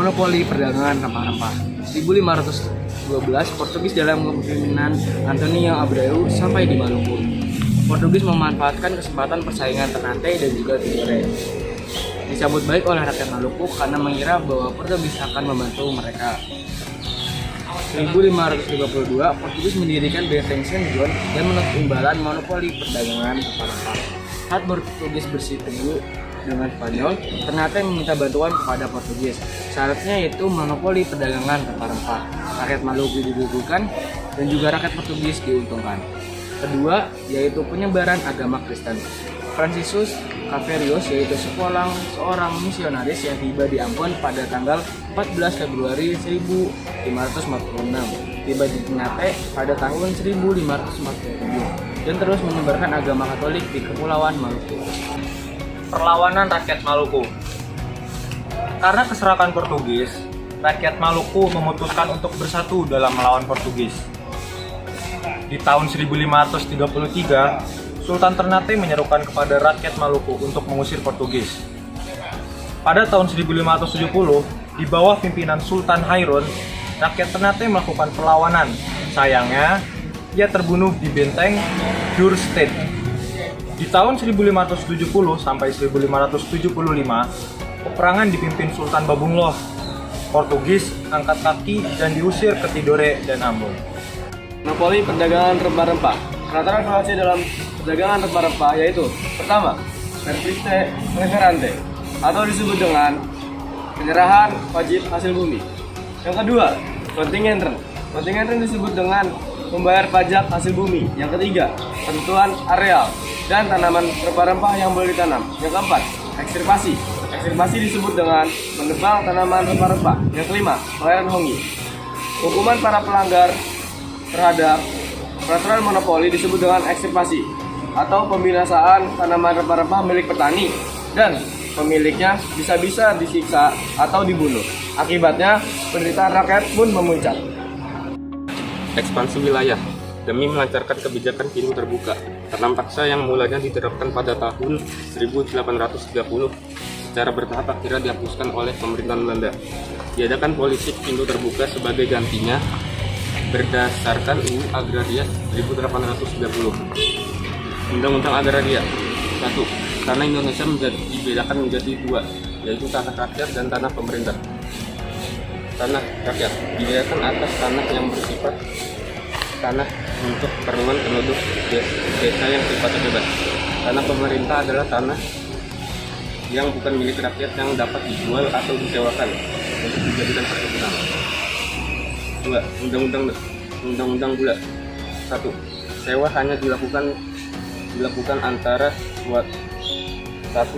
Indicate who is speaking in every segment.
Speaker 1: monopoli perdagangan rempah-rempah. 1512, Portugis dalam kepemimpinan Antonio Abreu sampai di Maluku. Portugis memanfaatkan kesempatan persaingan Ternate dan juga Tidore. Disambut baik oleh rakyat Maluku karena mengira bahwa Portugis akan membantu mereka. 1552, Portugis mendirikan Benteng San Juan dan menutup imbalan monopoli perdagangan rempah-rempah. Saat Portugis bersekutu dengan Spanyol, Ternate meminta bantuan kepada Portugis. Syaratnya yaitu monopoli perdagangan rempah-rempah. Rakyat Maluku dirugikan dan juga rakyat Portugis diuntungkan. Kedua, yaitu penyebaran agama Kristen. Franciscus Caverius, yaitu seorang misionaris yang tiba di Ambon pada tanggal 14 Februari 1546, tiba di Ternate pada tahun 1547, dan terus menyebarkan agama Katolik di Kepulauan Maluku.
Speaker 2: Perlawanan rakyat Maluku. Karena keserakan Portugis, rakyat Maluku memutuskan untuk bersatu dalam melawan Portugis. Di tahun 1533, Sultan Ternate menyerukan kepada rakyat Maluku untuk mengusir Portugis. Pada tahun 1570, di bawah pimpinan Sultan Hairun, rakyat Ternate melakukan perlawanan. Sayangnya, ia terbunuh di benteng Duurstede. Di tahun 1570 sampai 1575, peperangan dipimpin Sultan Babungloh. Portugis angkat kaki dan diusir ke Tidore dan Ambon.
Speaker 1: Monopoli perdagangan rempah-rempah. Transparansi dalam perdagangan rempah-rempah yaitu: pertama, Service Preferente atau disebut dengan penyerahan wajib hasil bumi. Yang kedua, Contingenten. Contingenten disebut dengan membayar pajak hasil bumi. Yang ketiga, tentuan areal dan tanaman rempah-rempah yang boleh ditanam. Yang keempat, ekstirpasi. Ekstirpasi disebut dengan menebang tanaman rempah-rempah. Yang kelima, pelayaran hongi. Hukuman para pelanggar terhadap peraturan monopoli disebut dengan ekstirpasi atau pembinasaan tanaman rempah-rempah milik petani, dan pemiliknya bisa-bisa disiksa atau dibunuh. Akibatnya, penderitaan rakyat pun memuncak.
Speaker 3: Ekspansi wilayah. Demi melancarkan kebijakan pintu terbuka, tanam paksa yang mulanya diterapkan pada tahun 1830 secara bertahap akhirnya dihapuskan oleh pemerintahan Belanda. Diadakan politik pintu terbuka sebagai gantinya berdasarkan UU Agraria 1830. Undang-Undang Agraria. 1. Tanah Indonesia dibedakan menjadi dua, yaitu tanah rakyat dan tanah pemerintah. Tanah rakyat dibedakan atas tanah yang bersifat tanah untuk keperluan penduduk desa yang sifatnya bebas. Tanah pemerintah adalah tanah yang bukan milik rakyat yang dapat dijual atau disewakan untuk dijadikan perkebunan. 2. Undang-undang Gula. 1. Sewa hanya dilakukan antara 1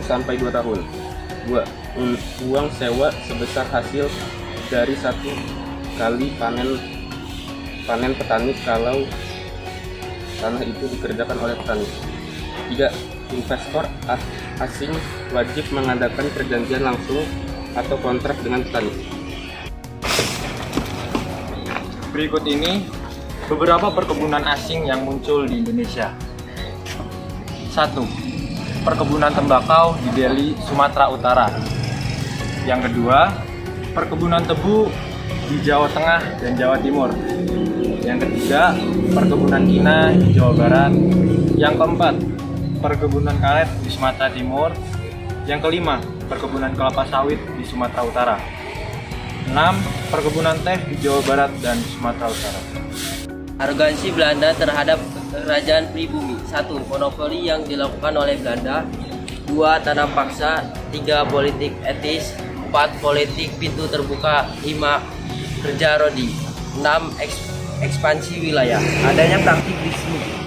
Speaker 3: sampai 2 tahun. 2. Uang sewa sebesar hasil dari 1 kali panen petani kalau tanah itu dikerjakan oleh petani. 3. Investor asing wajib mengadakan perjanjian langsung atau kontrak dengan petani.
Speaker 2: Berikut ini beberapa perkebunan asing yang muncul di Indonesia. 1. Perkebunan tembakau di Deli, Sumatera Utara. Yang kedua, perkebunan tebu di Jawa Tengah dan Jawa Timur. Yang ketiga, perkebunan kina di Jawa Barat. Yang keempat, perkebunan karet di Sumatera Timur. Yang kelima, perkebunan kelapa sawit di Sumatera Utara. 6. Perkebunan teh di Jawa Barat dan Sumatera Utara.
Speaker 4: Arogansi Belanda terhadap kerajaan pribumi. 1. Monopoli yang dilakukan oleh Belanda. 2. Tanam paksa. 3. Politik etis. 4. Politik pintu terbuka. 5. Kerja rodi. 6. Ekspansi wilayah. Adanya praktik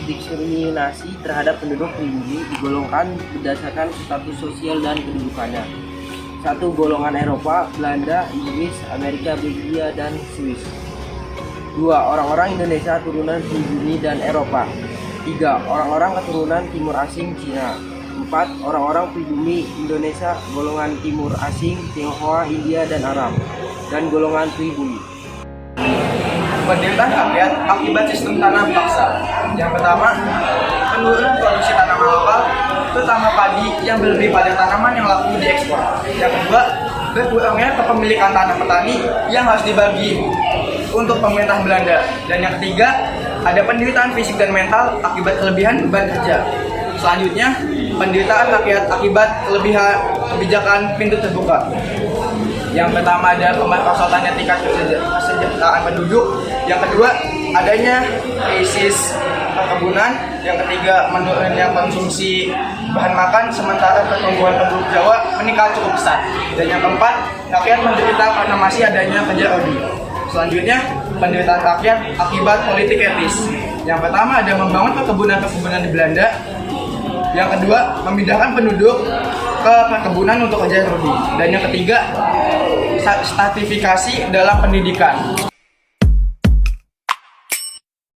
Speaker 4: diskriminasi terhadap penduduk pribumi digolongkan berdasarkan status sosial dan kedudukannya. 1. Golongan Eropa, Belanda, Inggris, Amerika, Belgia, dan Swiss. 2. Orang-orang Indonesia turunan pribumi dan Eropa. 3. Orang-orang keturunan Timur Asing Cina. 4. Orang-orang pribumi Indonesia golongan Timur Asing, Tionghoa, India, dan Arab, dan golongan pribumi.
Speaker 1: Penderitaan rakyat akibat sistem tanam paksa. Yang pertama, penurunan produksi tanaman lokal, terutama padi yang berlebih pada tanaman yang laku diekspor. Yang kedua,
Speaker 5: Keduanya kepemilikan tanah petani yang harus dibagi untuk pemerintah Belanda. Dan yang ketiga, ada penderitaan fisik dan mental akibat kelebihan beban kerja. Selanjutnya, penderitaan rakyat akibat kelebihan kebijakan pintu terbuka. Yang pertama ada kemerosotannya tingkat kesejahteraan penduduk. Yang kedua, adanya krisis perkebunan. Yang ketiga, menurunnya konsumsi bahan makan sementara pertumbuhan penduduk Jawa meningkat cukup besar. Dan yang keempat, rakyat menderita karena masih adanya kerja rodi. Selanjutnya, penderitaan rakyat akibat politik etis. Yang pertama ada membangun perkebunan-perkebunan di Belanda. Yang kedua, memindahkan penduduk ke perkebunan untuk kerja rodi. Dan yang ketiga, stratifikasi dalam pendidikan.